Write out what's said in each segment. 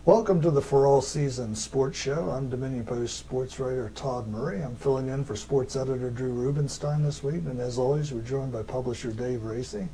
Welcome to the For All Seasons Sports Show. I'm Dominion Post sports writer Todd Murray. I'm filling in for sports editor Drew Rubenstein this week, and as always, we're joined by publisher Dave Racy.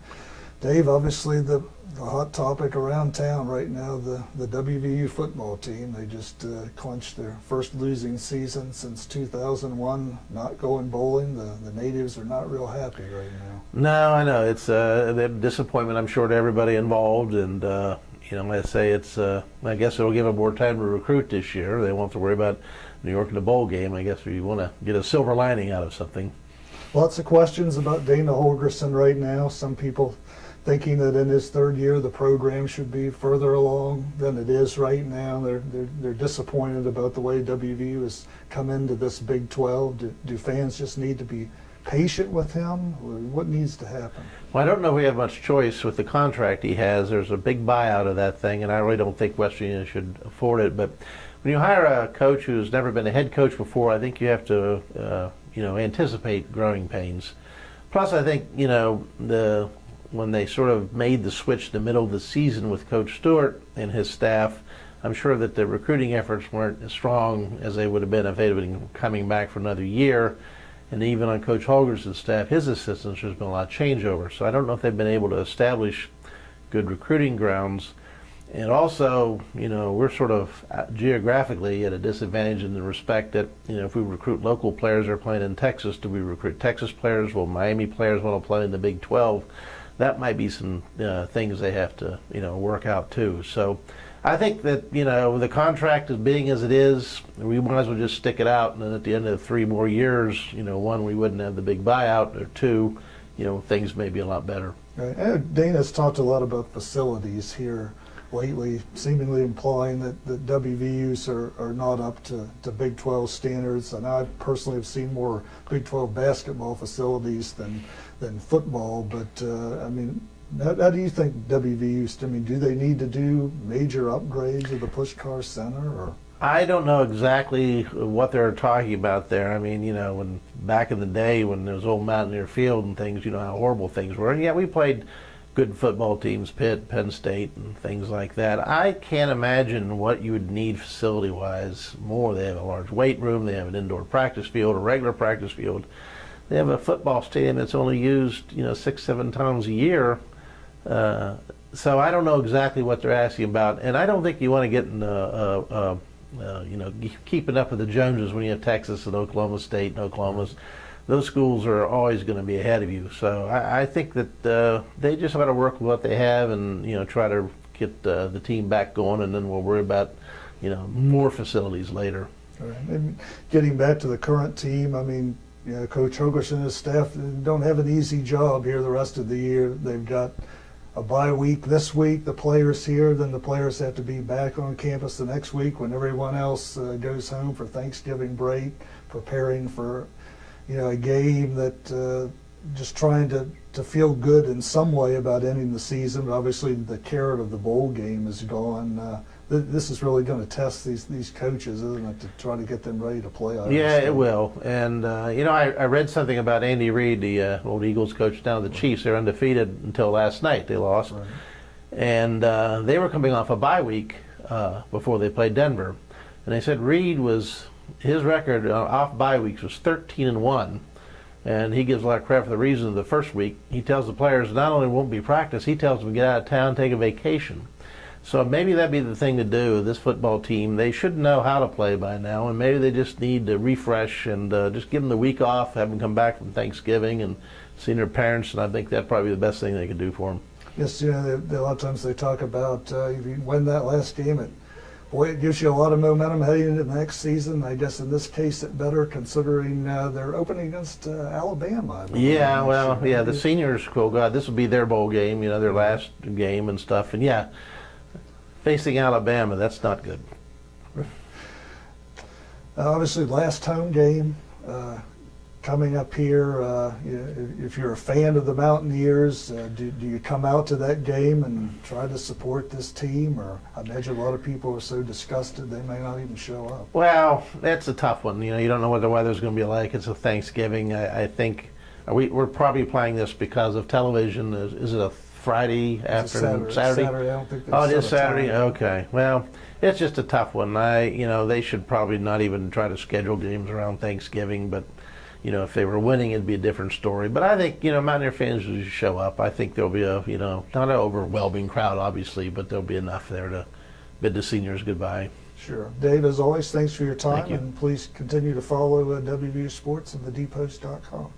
Dave, obviously the hot topic around town right now, the WVU football team. They just clinched their first losing season since 2001, not going bowling. The natives are not real happy right now. No, I know. It's a disappointment, I'm sure, to everybody involved, and I say it's, I guess it'll give them more time to recruit this year. They won't have to worry about New York in the bowl game. I guess we want to get a silver lining out of something. Lots of questions about Dana Holgorsen right now. Some people thinking that in his third year the program should be further along than it is right now. They're disappointed about the way WVU has come into this Big 12. Do fans just need to be patient with him? What needs to happen? Well, I don't know if we have much choice with the contract he has. There's a big buyout of that thing, and I really don't think West Virginia should afford it. But when you hire a coach who's never been a head coach before, I think you have to, anticipate growing pains. Plus, I think, when they sort of made the switch in the middle of the season with Coach Stewart and his staff, I'm sure that the recruiting efforts weren't as strong as they would have been if they'd been coming back for another year. And even on Coach Holgerson's staff, his assistants, there's been a lot of changeover. So I don't know if they've been able to establish good recruiting grounds. And also, we're sort of geographically at a disadvantage in the respect that, if we recruit local players that are playing in Texas, do we recruit Texas players? Will Miami players want to play in the Big 12? That might be some things they have to, work out too. So I think that, the contract is being as it is, we might as well just stick it out, and then at the end of 3 more years, one, we wouldn't have the big buyout, or 2, things may be a lot better. Right. Dana's talked a lot about facilities here lately, seemingly implying that WVUs are not up to Big 12 standards. And I personally have seen more Big 12 basketball facilities than football, but how do you think WVU, do they need to do major upgrades of the Pushkar Center? Or? I don't know exactly what they're talking about there. When back in the day when there was old Mountaineer Field and things, how horrible things were. And yeah, we played good football teams, Pitt, Penn State, and things like that. I can't imagine what you would need facility-wise more. They have a large weight room, they have an indoor practice field, a regular practice field. They have a football stadium that's only used, 6-7 times a year. So I don't know exactly what they're asking about, and I don't think you want to get in keeping up with the Joneses when you have Texas and Oklahoma State and Oklahoma's. Those schools are always going to be ahead of you. So I think that they just got to work with what they have and try to get the team back going, and then we'll worry about more facilities later. All right. And getting back to the current team, Coach Holgerson and his staff don't have an easy job here the rest of the year. They've got a bye week this week, the players here, then the players have to be back on campus the next week when everyone else goes home for Thanksgiving break, preparing for a game that just trying to feel good in some way about ending the season. But obviously the carrot of the bowl game is gone. This is really going to test these coaches, isn't it, to try to get them ready to play? Yeah, it will. And, I read something about Andy Reid, the old Eagles coach down at the Chiefs. They're undefeated until last night. They lost. Right. And they were coming off a bye week before they played Denver. And they said Reid his record off bye weeks was 13-1. And he gives a lot of credit for the reason of the first week. He tells the players not only won't be practice, he tells them to get out of town, take a vacation. So maybe that'd be the thing to do. This football team, they should know how to play by now, and maybe they just need to refresh and just give them the week off, have them come back from Thanksgiving and see their parents, and I think that'd probably be the best thing they could do for them. Yes, a lot of times they talk about if you win that last game, it gives you a lot of momentum heading into the next season. I guess in this case it better, considering they're opening against Alabama. Yeah, well, yeah, the seniors, oh God, this will be their bowl game, their last game and stuff, and yeah, facing Alabama, that's not good. Obviously, last home game coming up here. If you're a fan of the Mountaineers, do you come out to that game and try to support this team? Or I imagine a lot of people are so disgusted they may not even show up. Well, that's a tough one. You don't know what the weather's going to be like. It's a Thanksgiving. I think we're probably playing this because of television. Is it a Friday It's a afternoon, Saturday. I don't think they Oh, it set is a Saturday? time. Okay. Well, it's just a tough one. They should probably not even try to schedule games around Thanksgiving, but, if they were winning, it'd be a different story. But I think, Mountaineer fans should show up. I think there'll be not an overwhelming crowd, obviously, but there'll be enough there to bid the seniors goodbye. Sure. Dave, as always, thanks for your time, Thank you. and please continue to follow WVU Sports and TheDPost.com.